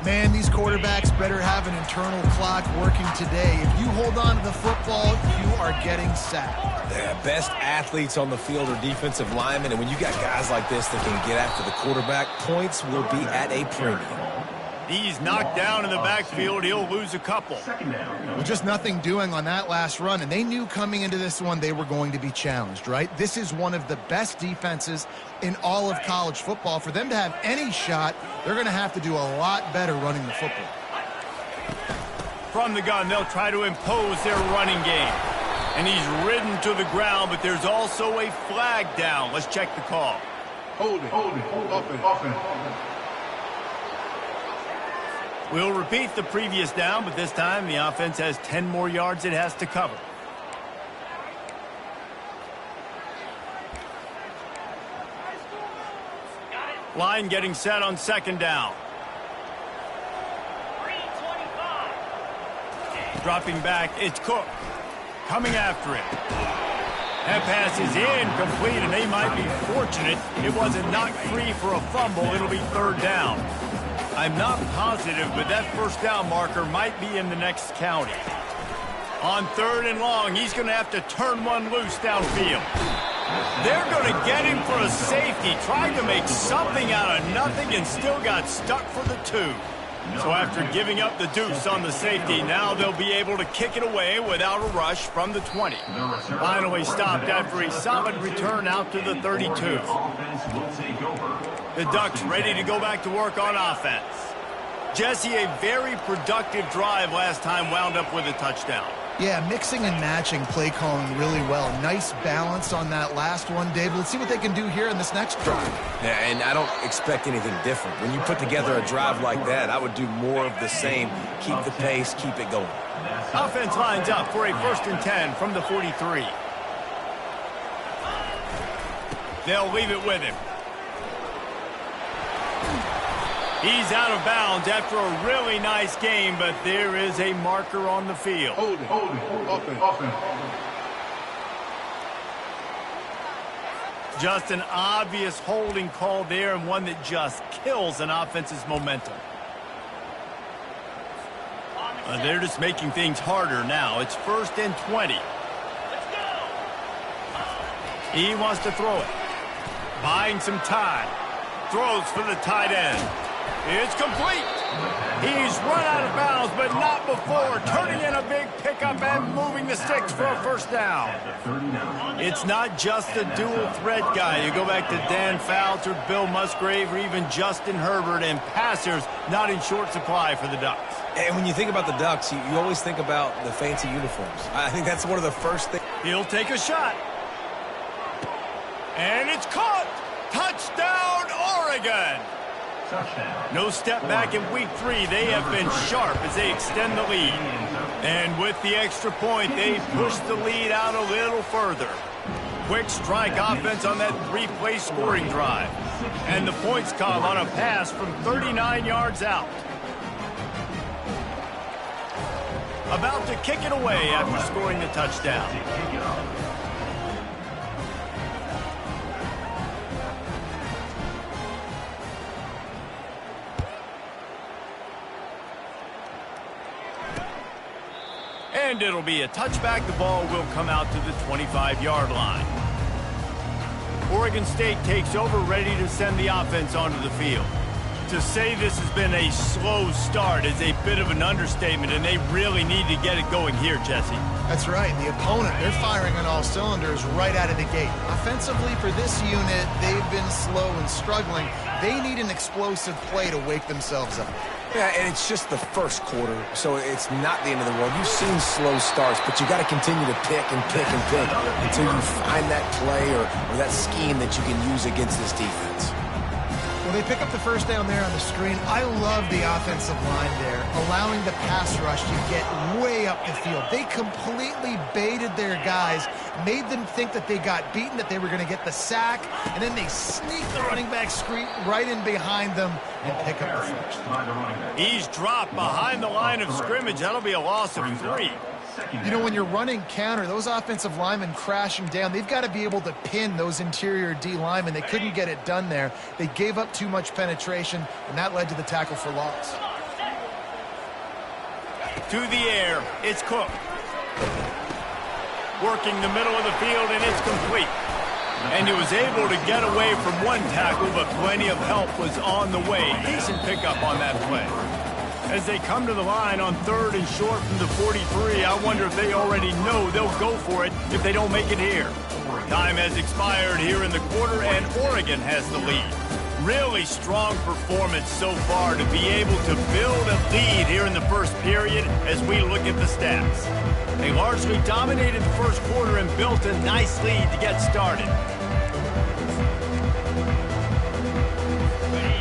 Man, these quarterbacks better have an internal clock working today. If you hold on to the football, you are getting sacked. The best athletes on the field are defensive linemen, and when you got guys like this that can get after the quarterback, points will be at a premium. He's knocked down in the backfield. He'll lose a couple. Well, just nothing doing on that last run, and they knew coming into this one they were going to be challenged, right? This is one of the best defenses in all of college football. For them to have any shot, they're going to have to do a lot better running the football. From the gun, they'll try to impose their running game. And he's ridden to the ground, but there's also a flag down. Let's check the call. Hold it. Offense. We'll repeat the previous down, but this time the offense has 10 more yards it has to cover. Line getting set on second down. Dropping back, it's Cook. Coming after it. That pass is incomplete, and they might be fortunate it wasn't knocked free for a fumble. It'll be third down. I'm not positive, but that first down marker might be in the next county. On third and long, he's going to have to turn one loose downfield. They're going to get him for a safety. Tried to make something out of nothing and still got stuck for the 2. So after giving up the deuce on the safety, now they'll be able to kick it away without a rush from the 20. Finally stopped after a solid return out to the 32. The Ducks ready to go back to work on offense. Jesse, a very productive drive last time wound up with a touchdown. Yeah, mixing and matching play calling really well. Nice balance on that last one, Dave. Let's see what they can do here in this next drive. Yeah, and I don't expect anything different. When you put together a drive like that, I would do more of the same. Keep the pace, keep it going. Offense lines up for a 1st and 10 from the 43. They'll leave it with him. He's out of bounds after a really nice game, but there is a marker on the field. Hold it. Offense. Just an obvious holding call there, and one that just kills an offense's momentum. They're just making things harder now. It's 1st and 20. He wants to throw it. Buying some time. Throws for the tight end. It's complete. He's run out of bounds, but not before turning in a big pickup and moving the sticks for a first down. It's not just a dual threat guy. You go back to Dan Fouts or Bill Musgrave or even Justin Herbert, and passers not in short supply for the Ducks. And when you think about the Ducks, you always think about the fancy uniforms. I think that's one of the first things. He'll take a shot. And it's caught. Touchdown, Oregon. No step back in week 3. They have been sharp as they extend the lead. And with the extra point, they push the lead out a little further. Quick strike offense on that 3-play scoring drive. And the points come on a pass from 39 yards out. About to kick it away after scoring the touchdown. And it'll be a touchback. The ball will come out to the 25-yard line. Oregon State takes over, ready to send the offense onto the field. To say this has been a slow start is a bit of an understatement, and they really need to get it going here, Jesse. That's right. The opponent, they're firing on all cylinders right out of the gate. Offensively, for this unit, they've been slow and struggling. They need an explosive play to wake themselves up. Yeah, and it's just the first quarter, so it's not the end of the world. You've seen slow starts, but you got to continue to pick and pick and pick until you find that play or that scheme that you can use against this defense. Well, they pick up the first down there on the screen. I love the offensive line there, allowing the pass rush to get way up the field. They completely baited their guys, made them think that they got beaten, that they were going to get the sack, and then they sneak the running back screen right in behind them and pick up the first. He's dropped behind the line of scrimmage. That'll be a loss of 3. You know, when you're running counter, those offensive linemen crashing down, they've got to be able to pin those interior D linemen. They couldn't get it done there. They gave up too much penetration, and that led to the tackle for loss. To the air, it's Cook. Working the middle of the field, and it's complete. And he was able to get away from one tackle, but plenty of help was on the way. Decent pickup on that play. As they come to the line on 3rd and short from the 43, I wonder if they already know they'll go for it if they don't make it here. Time has expired here in the quarter, and Oregon has the lead. Really strong performance so far to be able to build a lead here in the first period as we look at the stats. They largely dominated the first quarter and built a nice lead to get started.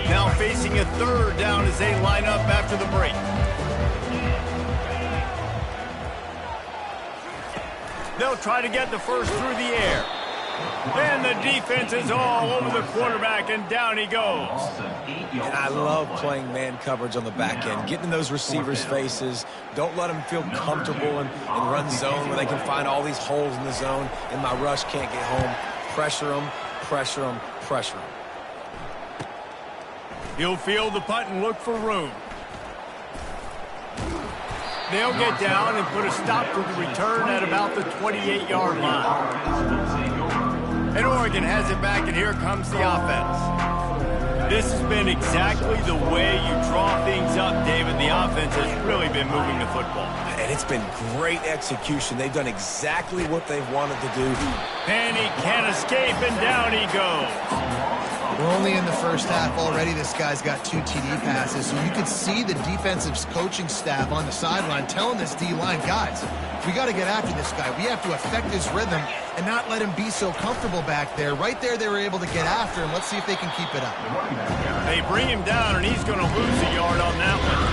Now facing a 3rd down as they line up after the break. They'll try to get the first through the air. And the defense is all over the quarterback, and down he goes. And I love playing man coverage on the back end, getting in those receivers' faces. Don't let them feel comfortable in run zone where they can find all these holes in the zone, and my rush can't get home. Pressure them, pressure them, pressure them. He'll field the punt and look for room. They'll get down and put a stop to the return at about the 28-yard line. And Oregon has it back, and here comes the offense. This has been exactly the way you draw things up, David. The offense has really been moving the football. And it's been great execution. They've done exactly what they've wanted to do. And he can't escape, and down he goes. We're only in the first half already. This guy's got 2 TD passes, so you could see the defensive coaching staff on the sideline telling this D-line, guys, we got to get after this guy. We have to affect his rhythm and not let him be so comfortable back there. Right there, they were able to get after him. Let's see if they can keep it up. They bring him down, and he's going to lose a yard on that one.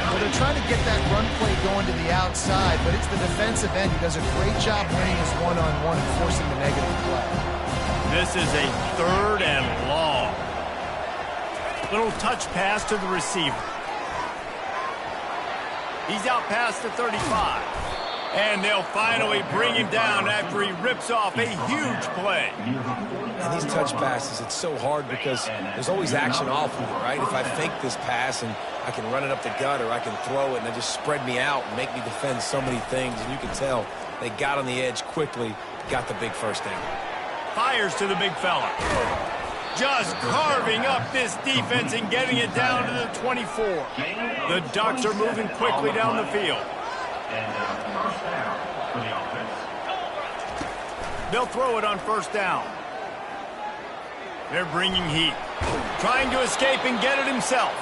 Well, they're trying to get that run play going to the outside, but it's the defensive end who does a great job winning his one-on-one and forcing the negative play. This is a 3rd and long. Little touch pass to the receiver. He's out past the 35. And they'll finally bring him down after he rips off a huge play. And these touch passes, it's so hard because there's always action off of it, right? If I fake this pass and I can run it up the gut or I can throw it and they just spread me out and make me defend so many things. And you can tell they got on the edge quickly, got the big first down. Fires to the big fella. Just carving up this defense and getting it down to the 24. The Ducks are moving quickly down the field. They'll throw it on 1st down. They're bringing heat. Trying to escape and get it himself.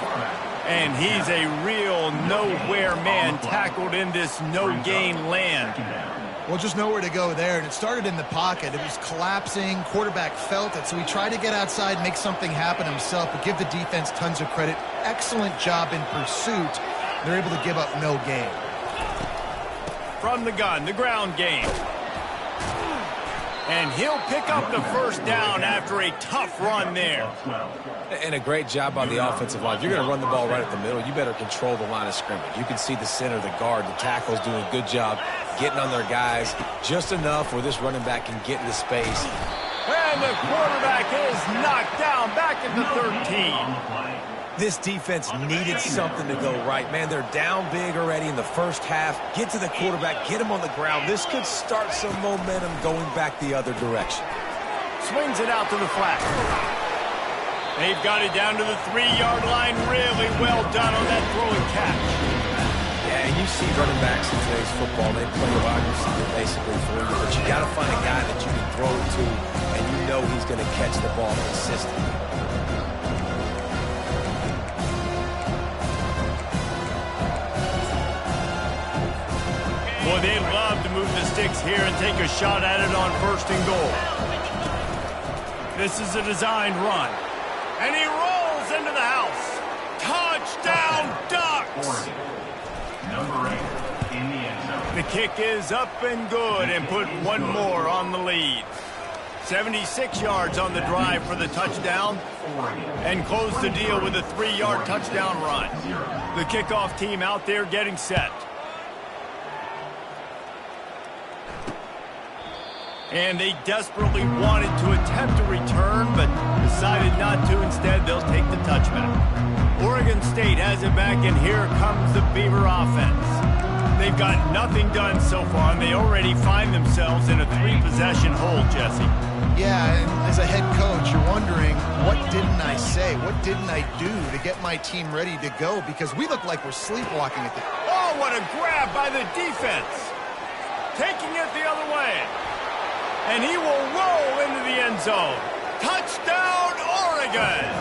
And he's a real nowhere man tackled in this no-gain land. Well, just nowhere to go there, and it started in the pocket. It was collapsing. Quarterback felt it, so he tried to get outside, make something happen himself, but give the defense tons of credit. Excellent job in pursuit. They're able to give up no gain. From the gun, the ground game. And he'll pick up the first down after a tough run there. And a great job on the offensive line. If you're going to run the ball right at the middle, you better control the line of scrimmage. You can see the center, the guard, the tackle's doing a good job getting on their guys just enough where this running back can get into space. And the quarterback is knocked down back at the 13. This defense needed something to go right. Man, they're down big already in the first half. Get to the quarterback, get him on the ground. This could start some momentum going back the other direction. Swings it out to the flat. They've got it down to the 3-yard line. Really well done on that throw and catch. Yeah, and you see running backs in today's football, they play a wide receiver basically for you, but you got to find a guy that you can throw it to, and you know he's going to catch the ball consistently. Boy, they'd love to move the sticks here and take a shot at it on 1st and goal. This is a designed run. And he rolls into the house. Touchdown, Ducks! Number 8 in the end zone. The kick is up and good and put one more on the lead. 76 yards on the drive for the touchdown and close the deal with a 3-yard touchdown run. The kickoff team out there getting set. And they desperately wanted to attempt a return, but decided not to. Instead, they'll take the touchback. Oregon State has it back, and here comes the Beaver offense. they've got nothing done so far, and they already find themselves in a 3-possession hole, Jesse. Yeah, and as a head coach, you're wondering, what didn't I say? What didn't I do to get my team ready to go? Because we look like we're sleepwalking at the... Oh, what a grab by the defense. Taking it the other way. And he will roll into the end zone. Touchdown, Oregon!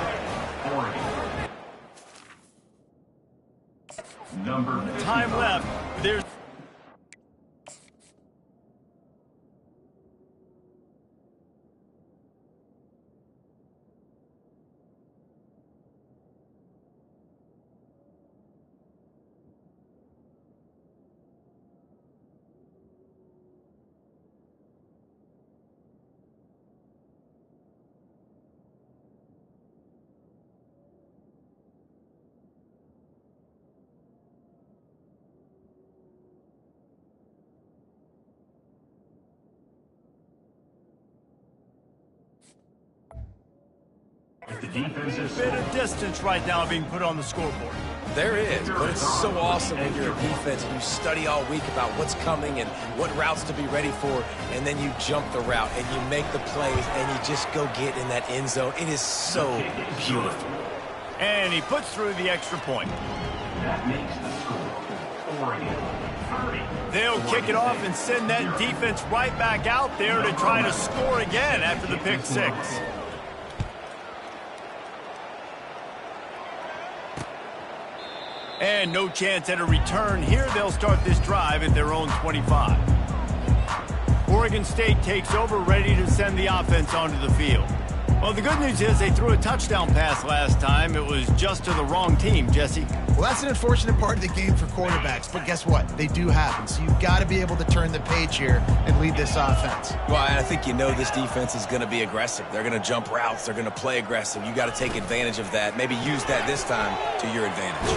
Number Time left. There's... the defensive bit of distance right now being put on the scoreboard. There is, but it's so awesome when you're a defense and you study all week about what's coming and what routes to be ready for, and then you jump the route and you make the plays and you just go get in that end zone. It is so beautiful. And he puts through the extra point. that makes the score Oregon 30. They'll kick it off and send that defense right back out there to try to score again after the pick six. And no chance at a return here. They'll start this drive at their own 25. Oregon State takes over, ready to send the offense onto the field. Well, the good news is they threw a touchdown pass last time. It was just to the wrong team, Jesse. Well, that's an unfortunate part of the game for quarterbacks, but guess what? They do happen, so you've got to be able to turn the page here and lead this offense. Well, I think you know this defense is going to be aggressive. They're going to jump routes. They're going to play aggressive. You got to take advantage of that. Maybe use that this time to your advantage.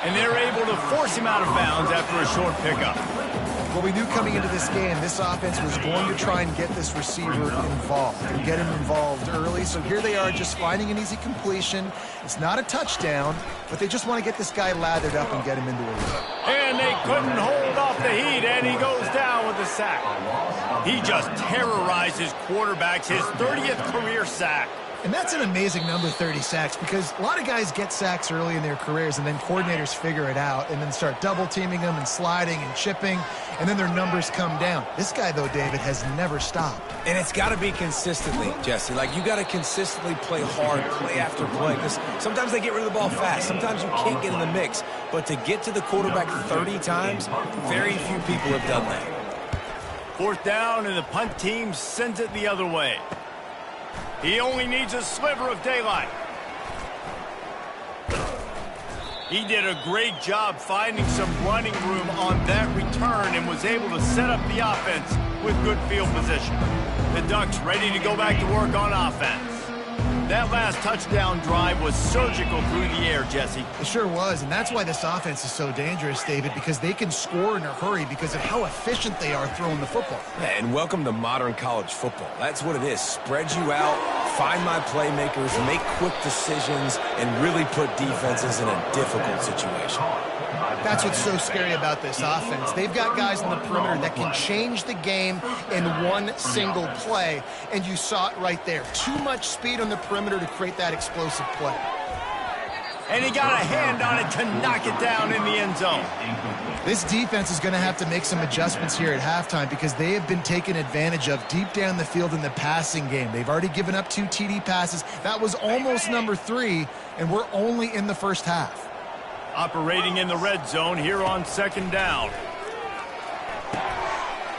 And they're able to force him out of bounds after a short pickup. Well, we knew coming into this game, this offense was going to try and get this receiver involved and get him involved early. So here they are just finding an easy completion. It's not a touchdown, but they just want to get this guy lathered up and get him into a rhythm. And they couldn't hold off the heat, and he goes down with a sack. He just terrorized his quarterbacks, his 30th career sack. And that's an amazing number, 30 sacks, because a lot of guys get sacks early in their careers, and then coordinators figure it out and then start double-teaming them and sliding and chipping, and then their numbers come down. This guy, though, David, has never stopped. And it's got to be consistently, Jesse. Like, you got to consistently play hard, play after play, because sometimes they get rid of the ball fast. Sometimes you can't get in the mix. But to get to the quarterback 30 times, very few people have done that. Fourth down, and the punt team sends it the other way. He only needs a sliver of daylight. He did a great job finding some running room on that return and was able to set up the offense with good field position. The Ducks ready to go back to work on offense. That last touchdown drive was surgical through the air, Jesse. It sure was, and that's why this offense is so dangerous, David, because they can score in a hurry because of how efficient they are throwing the football. Yeah, and welcome to modern college football. That's what it is. Spread you out, find my playmakers, make quick decisions, and really put defenses in a difficult situation. That's what's so scary about this offense. They've got guys in the perimeter that can change the game in one single play, and you saw it right there. Too much speed on the perimeter to create that explosive play. And he got a hand on it to knock it down in the end zone. This defense is going to have to make some adjustments here at halftime because they have been taken advantage of deep down the field in the passing game. They've already given up 2 TD passes. That was almost number 3, and we're only in the first half. Operating in the red zone here on second down.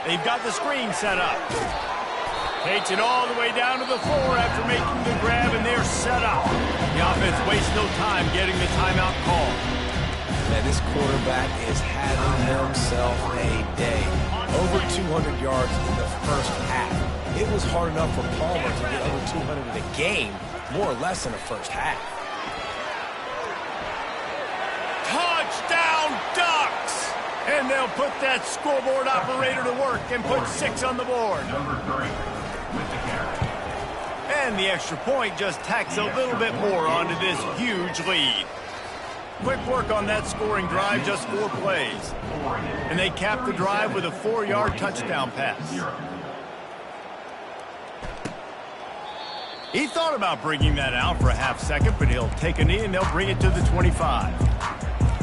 They've got the screen set up. Takes it all the way down to the floor after making the grab, and they're set up. The offense wastes no time getting the timeout call. Man, this quarterback is having himself a day. Over 200 yards in the first half. It was hard enough for Palmer to get over 200 in a game, more or less in the first half. Touchdown, Ducks! And they'll put that scoreboard operator to work and put 6 on the board. Number 3 with the carry. And the extra point just tacks a little bit more onto this huge lead. Quick work on that scoring drive, just 4 plays. And they capped the drive with a 4-yard touchdown pass. He thought about bringing that out for a half second, but he'll take a knee and they'll bring it to the 25.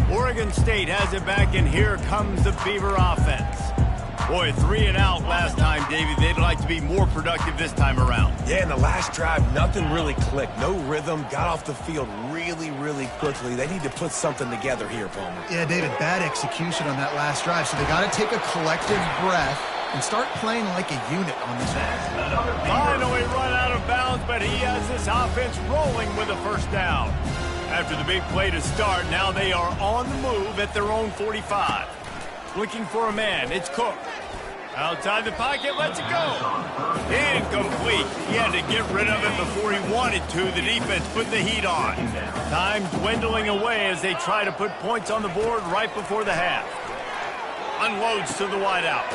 Oregon State has it back, and here comes the Beaver offense. Boy, 3 and out last time, Davey. They'd like to be more productive this time around. Yeah, in the last drive, nothing really clicked. No rhythm, got off the field really, really quickly. They need to put something together here, Palmer. Yeah, David, bad execution on that last drive, so they got to take a collective breath and start playing like a unit on this one. Finally run out of bounds, but he has this offense rolling with a first down. After the big play to start, now they are on the move at their own 45. Looking for a man, it's Cook. Outside the pocket, lets it go. Incomplete. He had to get rid of it before he wanted to. The defense put the heat on. Time dwindling away as they try to put points on the board right before the half. Unloads to the wideout.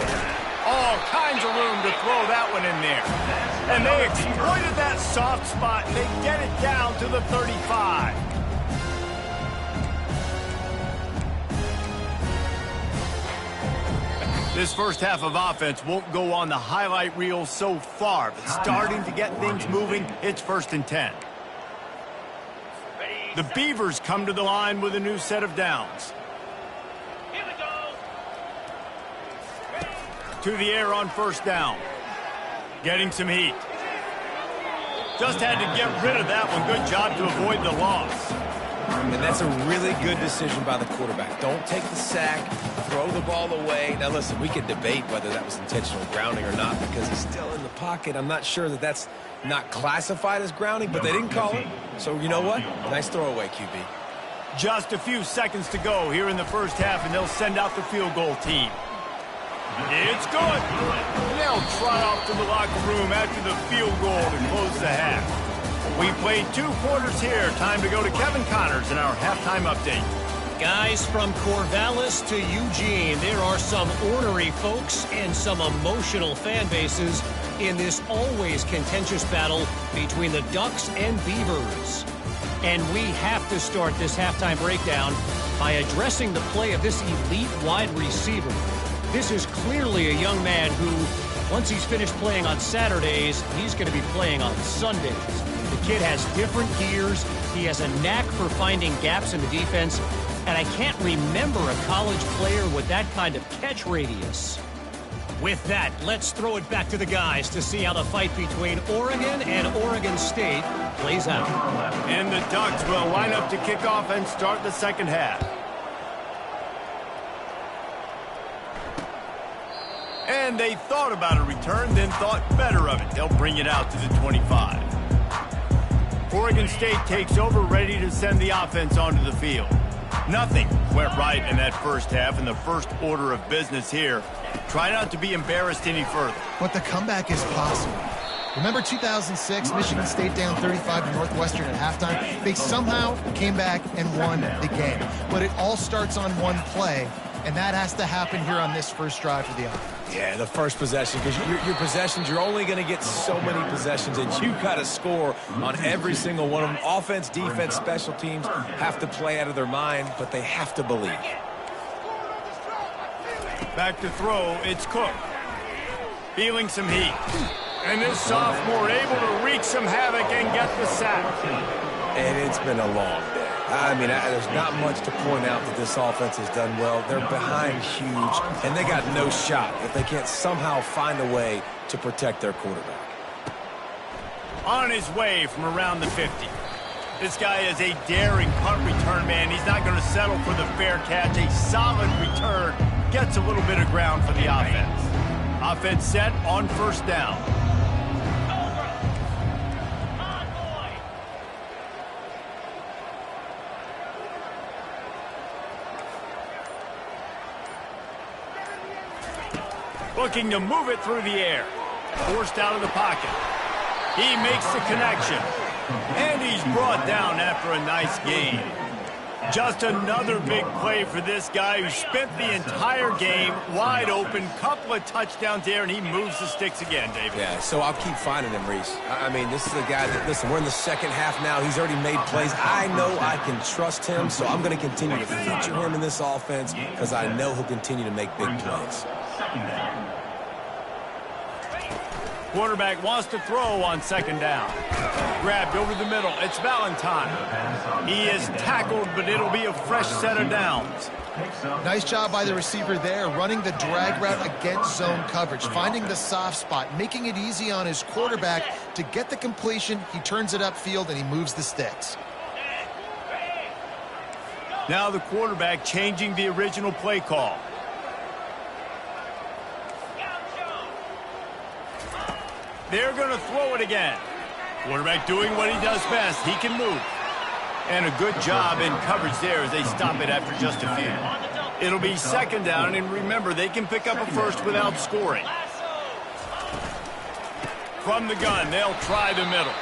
All kinds of room to throw that one in there. And they exploited that soft spot, and they get it down to the 35. This first half of offense won't go on the highlight reel so far, but starting to get things moving, it's 1st and 10. The Beavers come to the line with a new set of downs. To the air on 1st down. Getting some heat. Just had to get rid of that one. Good job to avoid the loss. And that's a really good decision by the quarterback. Don't take the sack, throw the ball away. Now, listen, we could debate whether that was intentional grounding or not because he's still in the pocket. I'm not sure that that's not classified as grounding, but they didn't call it. So, you know what? Nice throwaway, QB. Just a few seconds to go here in the first half, and they'll send out the field goal team. It's good. They'll trot off to the locker room after the field goal to close the half. We played 2 quarters here. Time to go to Kevin Connors in our halftime update. Guys, from Corvallis to Eugene, there are some ornery folks and some emotional fan bases in this always contentious battle between the Ducks and Beavers. And we have to start this halftime breakdown by addressing the play of this elite wide receiver. This is clearly a young man who, once he's finished playing on Saturdays, he's going to be playing on Sundays. The kid has different gears. He has a knack for finding gaps in the defense. And I can't remember a college player with that kind of catch radius. With that, let's throw it back to the guys to see how the fight between Oregon and Oregon State plays out. And the Ducks will line up to kick off and start the second half. And they thought about a return, then thought better of it. They'll bring it out to the 25. Oregon State takes over, ready to send the offense onto the field. Nothing went right in that first half, and the first order of business here. Try not to be embarrassed any further. But the comeback is possible. Remember 2006, Michigan State down 35 to Northwestern at halftime? They somehow came back and won the game. But it all starts on one play, and that has to happen here on this first drive for the offense. Yeah, the first possession, because your possessions, you're only going to get so many possessions, and you got to score on every single one of them. Offense, defense, special teams have to play out of their mind, but they have to believe. Back to throw, it's Cook. Feeling some heat. And this sophomore able to wreak some havoc and get the sack. And it's been a long day. I mean, there's not much to point out that this offense has done well. They're behind huge, and they got no shot if they can't somehow find a way to protect their quarterback. On his way from around the 50. This guy is a daring punt return man. He's not going to settle for the fair catch. A solid return gets a little bit of ground for the offense. Offense set on first down. Looking to move it through the air. Forced out of the pocket. He makes the connection. And he's brought down after a nice gain. Just another big play for this guy who spent the entire game wide open, couple of touchdowns there, and he moves the sticks again, David. Yeah, so I'll keep finding him, Reese. I mean, this is a guy that, listen, we're in the second half now. He's already made plays. I know I can trust him, so I'm going to continue to feature him in this offense because I know he'll continue to make big plays. Quarterback wants to throw on second down. Grabbed over the middle. It's Valentine. He is tackled, but it'll be a fresh set of downs. Nice job by the receiver there, running the drag route against zone coverage, finding the soft spot, making it easy on his quarterback to get the completion. He turns it upfield, and he moves the sticks. Now the quarterback changing the original play call. They're going to throw it again. Quarterback doing what he does best. He can move. And a good job in coverage there as they stop it after just a few. It'll be second down, and remember, they can pick up a first without scoring. From the gun, they'll try the middle.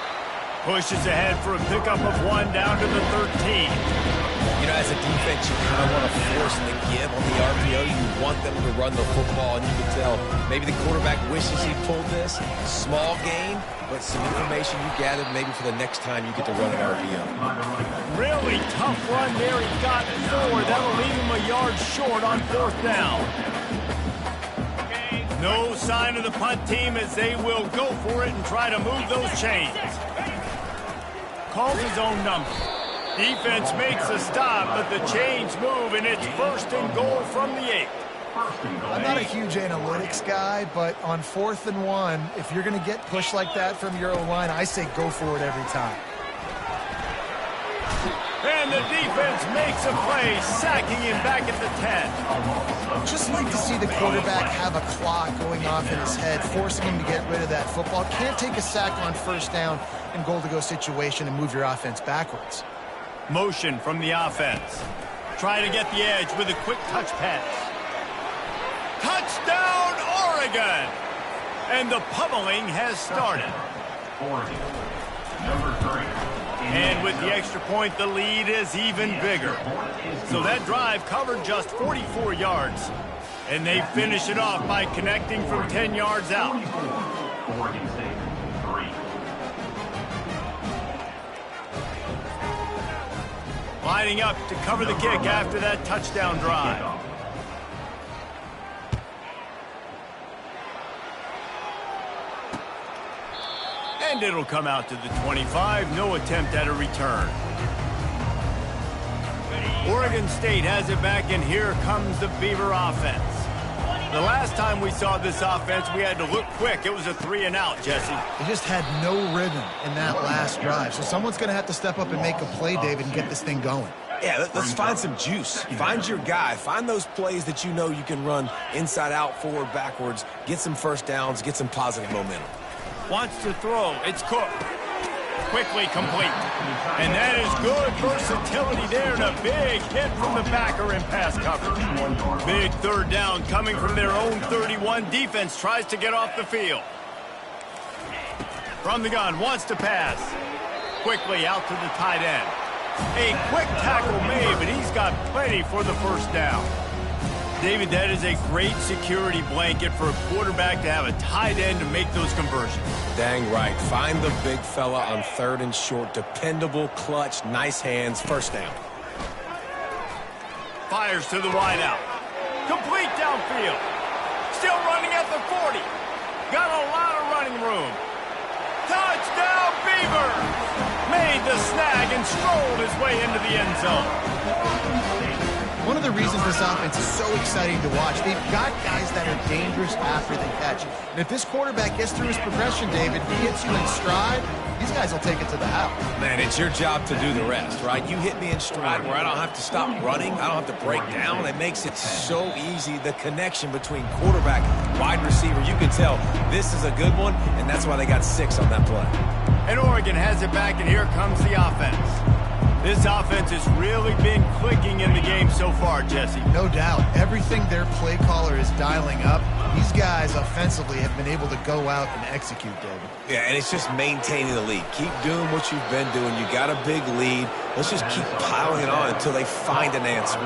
Pushes ahead for a pickup of 1 down to the 13. You know, as a defense, you kind of want to force the give on the RPO. You want them to run the football, and you can tell maybe the quarterback wishes he pulled this. Small gain, but some information you gathered maybe for the next time you get to run an RPO. Really tough run there. He got 4. That'll leave him a yard short on 4th down. No sign of the punt team as they will go for it and try to move those chains. Calls his own number. Defense makes a stop, but the chains move, and it's 1st and goal from the 8. I'm not a huge analytics guy, but on 4th and 1, if you're going to get pushed like that from your O-line, I say go for it every time. And the defense makes a play, sacking him back at the 10. Just like to see the quarterback have a clock going off in his head, forcing him to get rid of that football. Can't take a sack on 1st down in goal-to-go situation and move your offense backwards. Motion from the offense. Try to get the edge with a quick touch pass. Touchdown, Oregon! And the pummeling has started. Oregon, number 3. And with the extra point, the lead is even bigger. So that drive covered just 44 yards. And they finish it off by connecting from 10 yards out. Oregon State, 3. Lining up to cover the kick after that touchdown drive. And it'll come out to the 25. No attempt at a return. Oregon State has it back, and here comes the Beaver offense. The last time we saw this offense, we had to look quick. It was a 3-and-out, Jesse. They just had no rhythm in that last drive. So someone's going to have to step up and make a play, David, and get this thing going. Yeah, let's find some juice. Find your guy. Find those plays that you know you can run inside out, forward, backwards. Get some 1st downs. Get some positive momentum. Wants to throw. It's Cook. Quickly complete. And that is good versatility there, and a big hit from the backer in pass coverage. Big 3rd down coming from their own 31. Defense tries to get off the field. From the gun, wants to pass. Quickly out to the tight end. A quick tackle made, but he's got plenty for the 1st down. David, that is a great security blanket for a quarterback to have a tight end to make those conversions. Dang right. Find the big fella on 3rd and short. Dependable, clutch, nice hands, 1st down. Fires to the wideout. Complete downfield. Still running at the 40. Got a lot of running room. Touchdown, Beaver! Made the snag and strolled his way into the end zone. One of the reasons this offense is so exciting to watch, they've got guys that are dangerous after they catch. And if this quarterback gets through his progression, David, he gets you in stride, these guys will take it to the house. Man, it's your job to do the rest, right? You hit me in stride where I don't have to stop running. I don't have to break down. It makes it so easy. The connection between quarterback, wide receiver, you can tell this is a good one, and that's why they got 6 on that play. And Oregon has it back, and here comes the offense. This offense has really been clicking in the game game so far, Jesse. No doubt. Everything their play caller is dialing up, these guys offensively have been able to go out and execute, David. Yeah, and it's just maintaining the lead. Keep doing what you've been doing. You got a big lead. Let's just keep piling it on until they find an answer.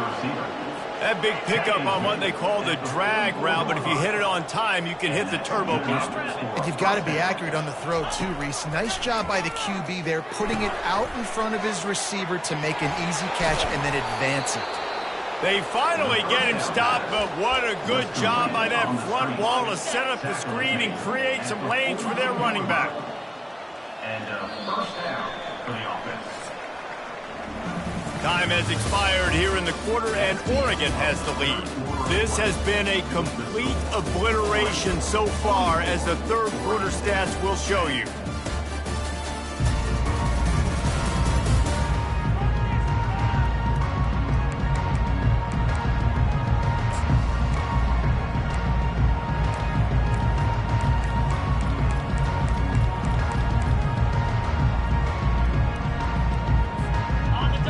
That big pickup on what they call the drag route, but if you hit it on time, you can hit the turbo boosters. And you've got to be accurate on the throw, too, Reese. Nice job by the QB there, putting it out in front of his receiver to make an easy catch and then advance it. They finally get him stopped, but what a good job by that front wall to set up the screen and create some lanes for their running back. And first down for the offense. Time has expired here in the quarter, and Oregon has the lead. This has been a complete obliteration so far, as the third quarter stats will show you.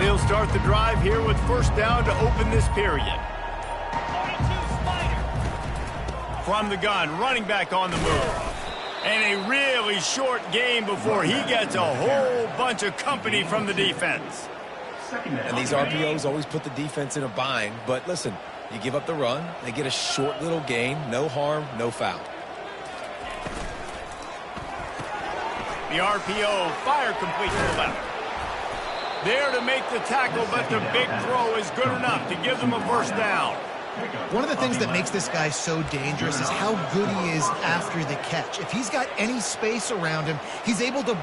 He'll start the drive here with first down to open this period. From the gun, running back on the move. And a really short game before he gets a whole bunch of company from the defense. And these RPOs always put the defense in a bind. But listen, you give up the run, they get a short little gain, no harm, no foul. The RPO fire complete to the left. There to make the tackle, but the big throw is good enough to give them a first down. One of the things that makes this guy so dangerous is how good he is after the catch. If he's got any space around him, he's able to...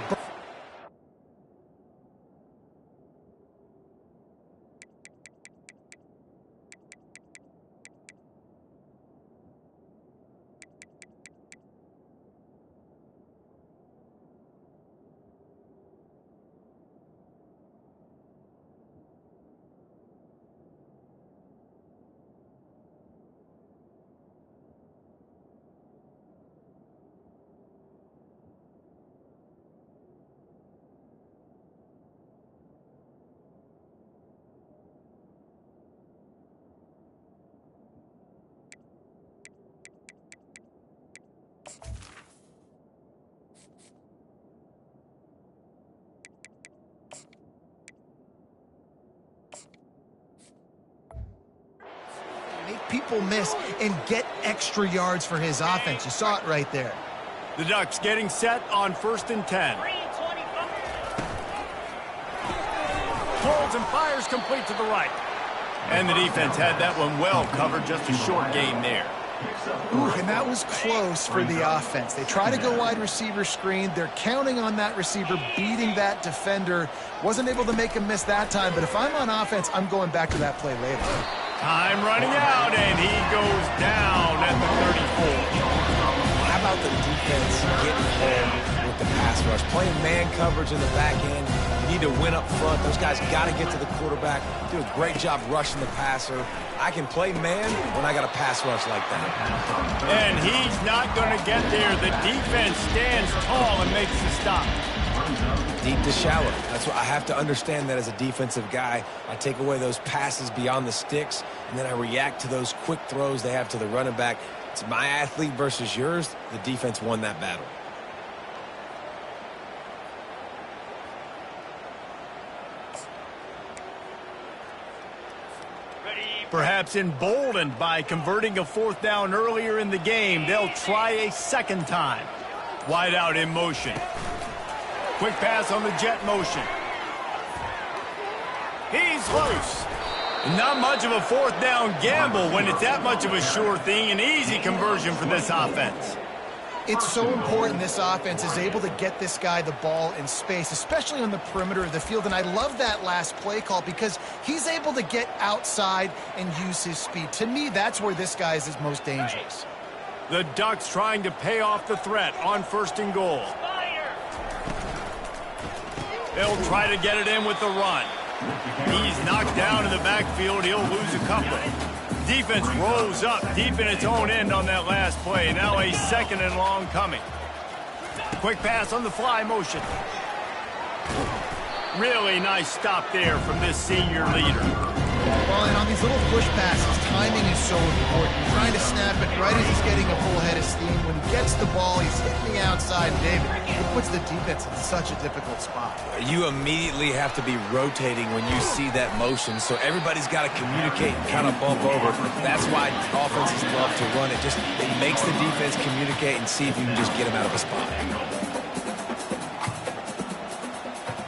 make people miss and get extra yards for his offense. You saw it right there. The Ducks getting set on 1st and 10. Holds and fires complete to the right. And the defense had that one well covered, just a short gain there. Ooh, and that was close for the offense. They try to go wide receiver screen. They're counting on that receiver beating that defender. Wasn't able to make him miss that time, but if I'm on offense, I'm going back to that play later. Time running out, and he goes down at the 34. How about the defense getting home with the pass rush? Playing man coverage in the back end. You need to win up front. Those guys got to get to the quarterback. Do a great job rushing the passer. I can play man when I got a pass rush like that. And he's not going to get there. The defense stands tall and makes the stop. Deep to shallow. That's what I have to understand that as a defensive guy. I take away those passes beyond the sticks, and then I react to those quick throws they have to the running back. It's my athlete versus yours. The defense won that battle. Perhaps emboldened by converting a 4th down earlier in the game, they'll try a second time. Wide out in motion. Quick pass on the jet motion. He's loose. Not much of a 4th down gamble when it's that much of a sure thing. An easy conversion for this offense. It's so important this offense is able to get this guy the ball in space, especially on the perimeter of the field. And I love that last play call because he's able to get outside and use his speed. To me, that's where this guy is his most dangerous. The Ducks trying to pay off the threat on 1st and goal. They'll try to get it in with the run. He's knocked down in the backfield. He'll lose a couple. Defense rolls up deep in its own end on that last play. Now a 2nd and long coming. Quick pass on the fly motion. Really nice stop there from this senior leader. Well, and on these little push passes, timing is so important. You're trying to snap it right as he's getting a full head of steam. When he gets the ball, he's hitting the outside. David, it puts the defense in such a difficult spot. You immediately have to be rotating when you see that motion, so everybody's got to communicate and kind of bump over. That's why offenses love to run it. It makes the defense communicate and see if you can just get him out of a spot.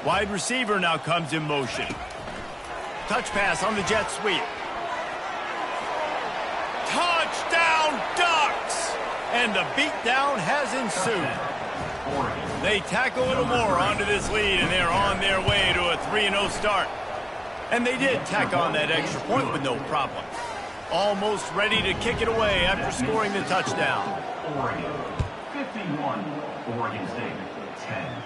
Wide receiver now comes in motion. Touch pass on the jet sweep. Touchdown, Ducks! And the beatdown has ensued. They tack a little more onto this lead, and they're on their way to a 3-0 start. And they did tack on that extra point with no problem. Almost ready to kick it away after scoring the touchdown. Oregon, 51. Oregon State, 10.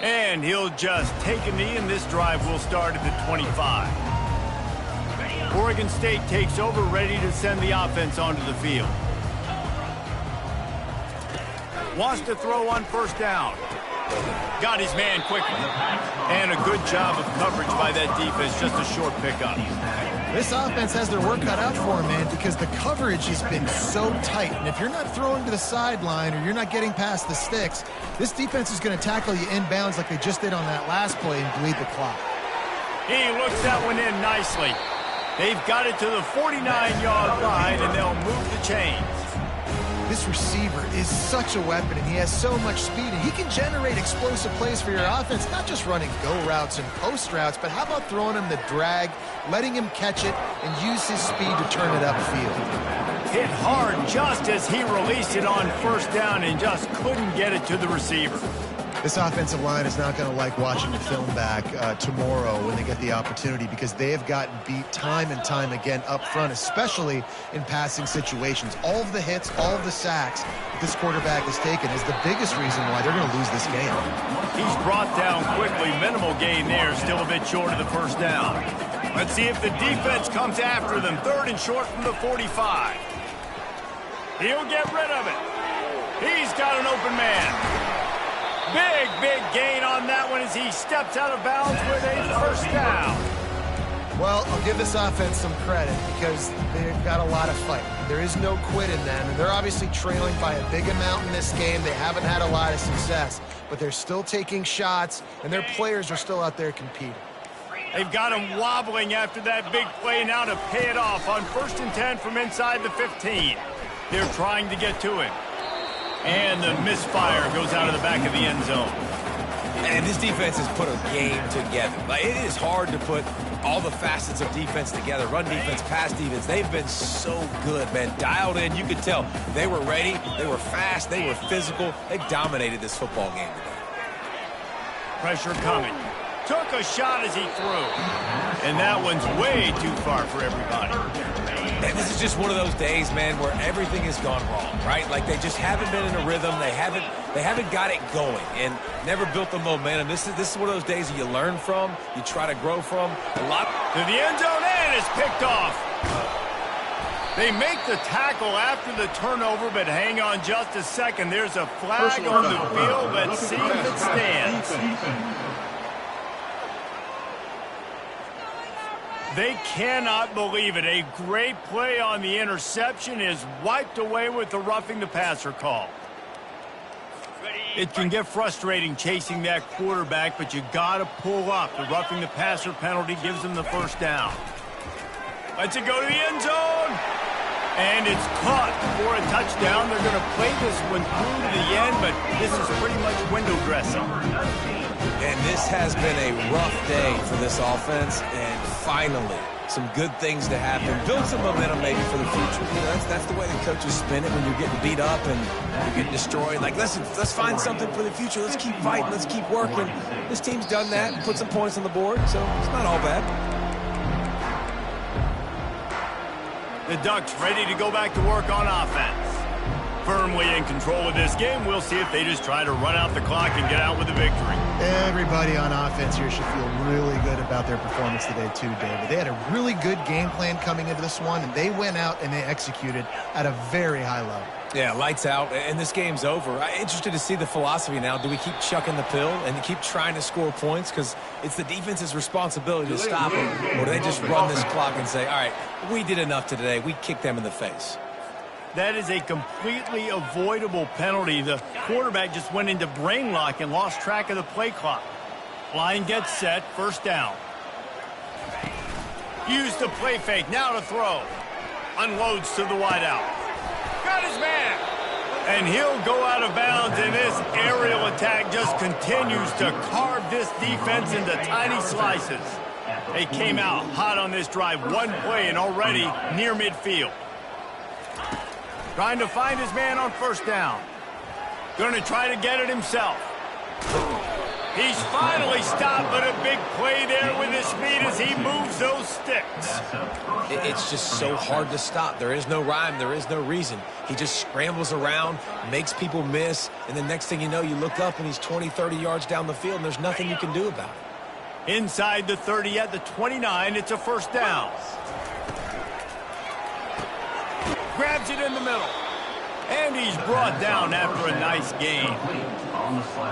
And he'll just take a knee, and this drive will start at the 25. Oregon State takes over, ready to send the offense onto the field. Wants to throw on first down. Got his man quickly. And a good job of coverage by that defense, just a short pickup. This offense has their work cut out for them, man, because the coverage has been so tight. And if you're not throwing to the sideline or you're not getting past the sticks, this defense is going to tackle you inbounds like they just did on that last play and bleed the clock. He looks that one in nicely. They've got it to the 49-yard line, and they'll move the chains. This receiver is such a weapon, and he has so much speed, and he can generate explosive plays for your offense, not just running go routes and post routes, but how about throwing him the drag, letting him catch it, and use his speed to turn it upfield. Hit hard just as he released it on first down and just couldn't get it to the receiver. This offensive line is not going to like watching the film back tomorrow when they get the opportunity, because they have gotten beat time and time again up front, especially in passing situations. All of the hits, all of the sacks that this quarterback has taken is the biggest reason why they're going to lose this game. He's brought down quickly. Minimal gain there, still a bit short of the first down. Let's see if the defense comes after them. 3rd and short from the 45. He'll get rid of it. He's got an open man. Big gain on that one as he steps out of bounds with a first down. Well, I'll give this offense some credit because they've got a lot of fight. There is no quit in them, and they're obviously trailing by a big amount in this game. They haven't had a lot of success, but they're still taking shots, and their players are still out there competing. They've got him wobbling after that big play now to pay it off on 1st and 10 from inside the 15. They're trying to get to him. And the misfire goes out of the back of the end zone. And this defense has put a game together. Like, it is hard to put all the facets of defense together. Run defense, pass defense. They've been so good, man. Dialed in. You could tell they were ready. They were fast. They were physical. They dominated this football game today. Pressure coming. Took a shot as he threw. And that one's way too far for everybody. And this is just one of those days, man, where everything has gone wrong, right? Like, they just haven't been in a rhythm. They haven't got it going and never built the momentum. This is one of those days that you learn from, you try to grow from. To the end zone, and it's picked off. They make the tackle after the turnover, but hang on just a second. There's a flag on the field. Let's see if it stands. They cannot believe it. A great play on the interception is wiped away with the roughing the passer call. It can get frustrating chasing that quarterback, but you got to pull up. The roughing the passer penalty gives them the first down. Lets it go to the end zone. And it's caught for a touchdown. They're going to play this one through to the end, but this is pretty much window dressing. And this has been a rough day for this offense, and finally, some good things to happen. Build some momentum maybe for the future. You know, that's the way the coaches spin it when you're getting beat up and you're getting destroyed. Like, listen, let's find something for the future. Let's keep fighting. Let's keep working. This team's done that and put some points on the board, so it's not all bad. The Ducks ready to go back to work on offense. Firmly in control of this game. We'll see if they just try to run out the clock and get out with a victory. Everybody on offense here should feel really good about their performance today too, David. They had a really good game plan coming into this one, and they went out and they executed at a very high level. Yeah, lights out, and this game's over. I'm interested to see the philosophy now. Do we keep chucking the pill and keep trying to score points? Because it's the defense's responsibility to stop them. Or do they just run this clock and say, all right, we did enough today. We kicked them in the face. That is a completely avoidable penalty. The quarterback just went into brain lock and lost track of the play clock. Line gets set, first down. Use the play fake, now to throw. Unloads to the wideout. Got his man. And he'll go out of bounds, and this aerial attack just continues to carve this defense into tiny slices. They came out hot on this drive, one play and already near midfield. Trying to find his man on first down. Going to try to get it himself. He's finally stopped, but a big play there with his feet as he moves those sticks. It's just so hard to stop. There is no rhyme. There is no reason. He just scrambles around, makes people miss, and the next thing you know, you look up and he's 20, 30 yards down the field, and there's nothing you can do about it. Inside the 30 at the 29, it's a first down. Grabs it in the middle. And he's brought down after a nice gain.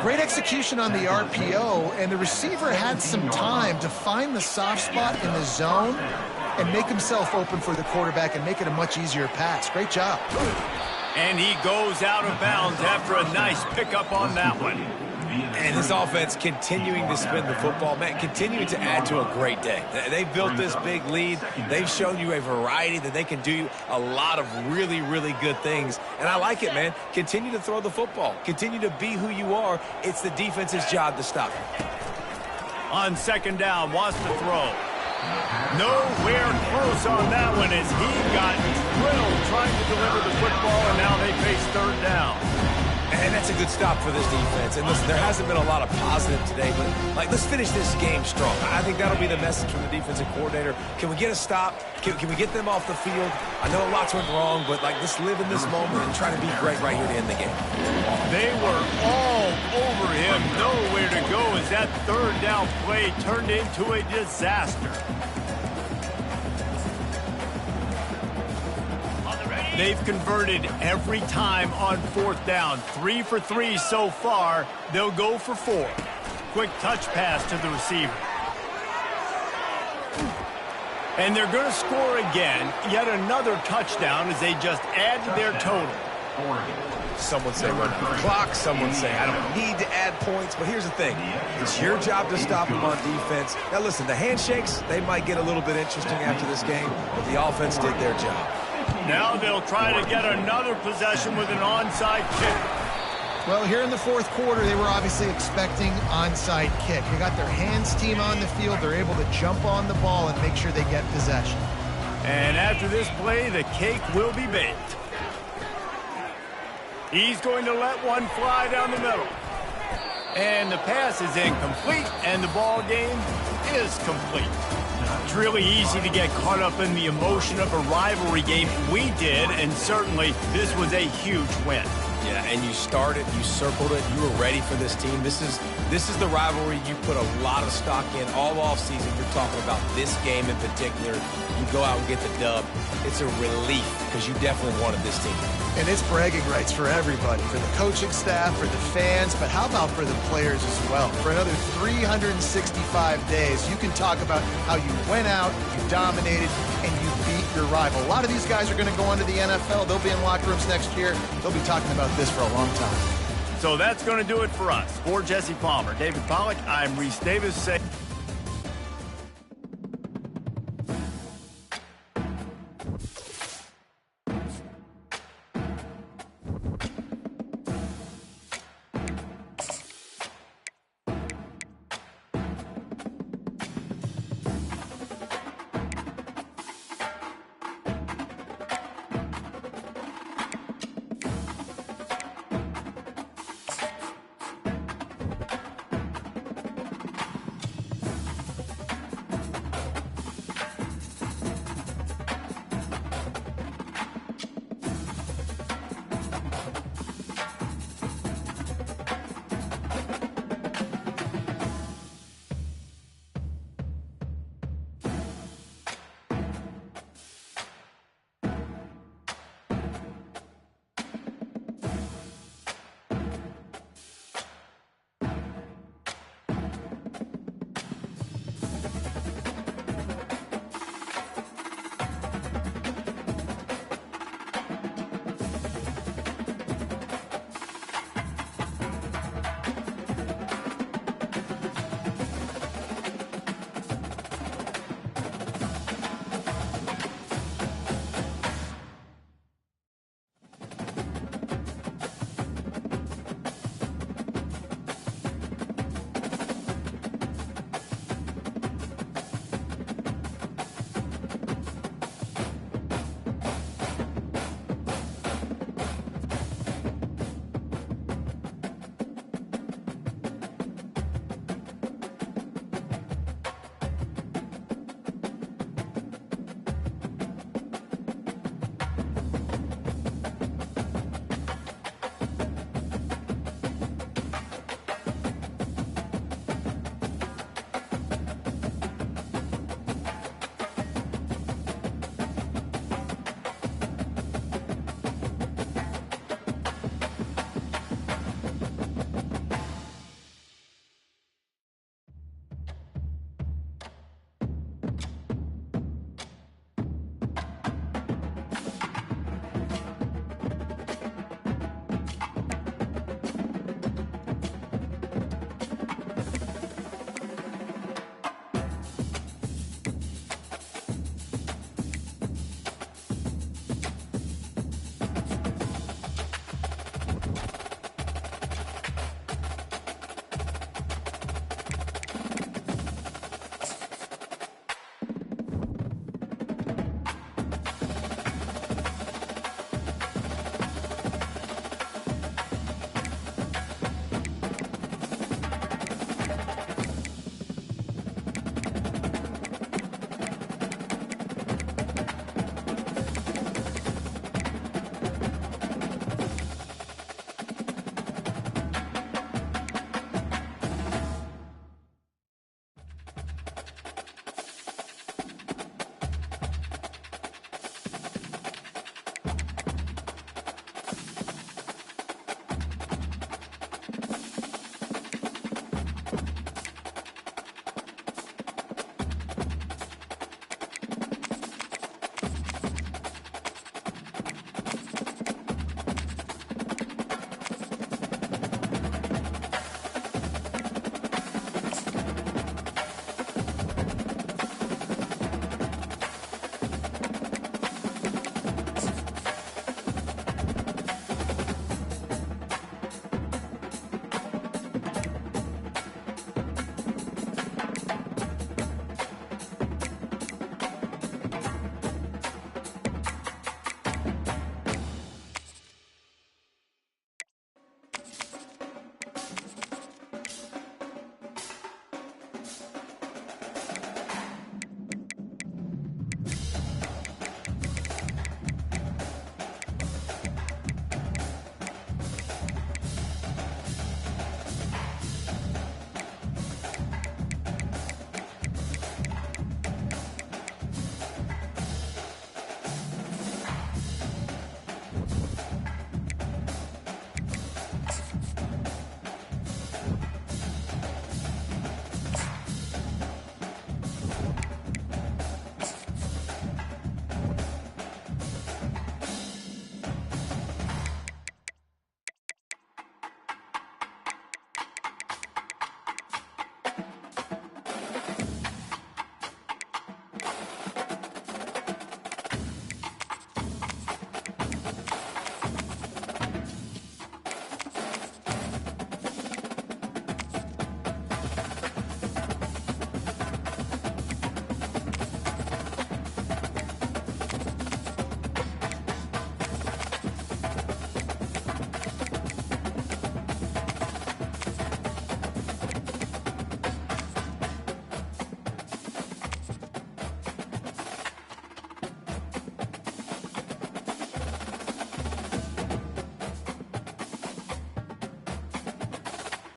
Great execution on the RPO, and the receiver had some time to find the soft spot in the zone and make himself open for the quarterback and make it a much easier pass. Great job. And he goes out of bounds after a nice pickup on that one. And this offense continuing to spin the football, man, continuing to add to a great day. They've built this big lead. They've shown you a variety that they can do a lot of really, really good things. And I like it, man. Continue to throw the football. Continue to be who you are. It's the defense's job to stop it. On second down, wants to throw. Nowhere close on that one as he got drilled trying to deliver the football, and now they face third down. And that's a good stop for this defense. And listen, there hasn't been a lot of positive today, but let's finish this game strong. I think that'll be the message from the defensive coordinator. Can we get a stop? Can we get them off the field? I know lots went wrong, but let's live in this moment and try to be great right here to end the game. They were all over him, nowhere to go as that third down play turned into a disaster. They've converted every time on fourth down. 3 for 3 so far. They'll go for 4. Quick touch pass to the receiver. And they're going to score again. Yet another touchdown as they just add to their total. Some would say run the clock. Some would say I don't need to add points. But here's the thing. It's your job to stop them on defense. Now, listen, the handshakes, they might get a little bit interesting after this game, but the offense did their job. Now they'll try to get another possession with an onside kick. Well, here in the fourth quarter, they were obviously expecting onside kick. They got their hands team on the field. They're able to jump on the ball and make sure they get possession. And after this play, the cake will be baked. He's going to let one fly down the middle. And the pass is incomplete, and the ball game is complete. It's really easy to get caught up in the emotion of a rivalry game. We did, and certainly this was a huge win. Yeah, and you started, you circled it, you were ready for this team. This is the rivalry you put a lot of stock in all offseason. You're talking about this game in particular. You go out and get the dub. It's a relief because you definitely wanted this team. And it's bragging rights for everybody, for the coaching staff, for the fans, but how about for the players as well? For another 365 days, you can talk about how you went out, you dominated, and you beat your rival. A lot of these guys are going to go on to the NFL. They'll be in locker rooms next year. They'll be talking about this for a long time. So that's going to do it for us. For Jesse Palmer, David Pollack, I'm Reese Davis.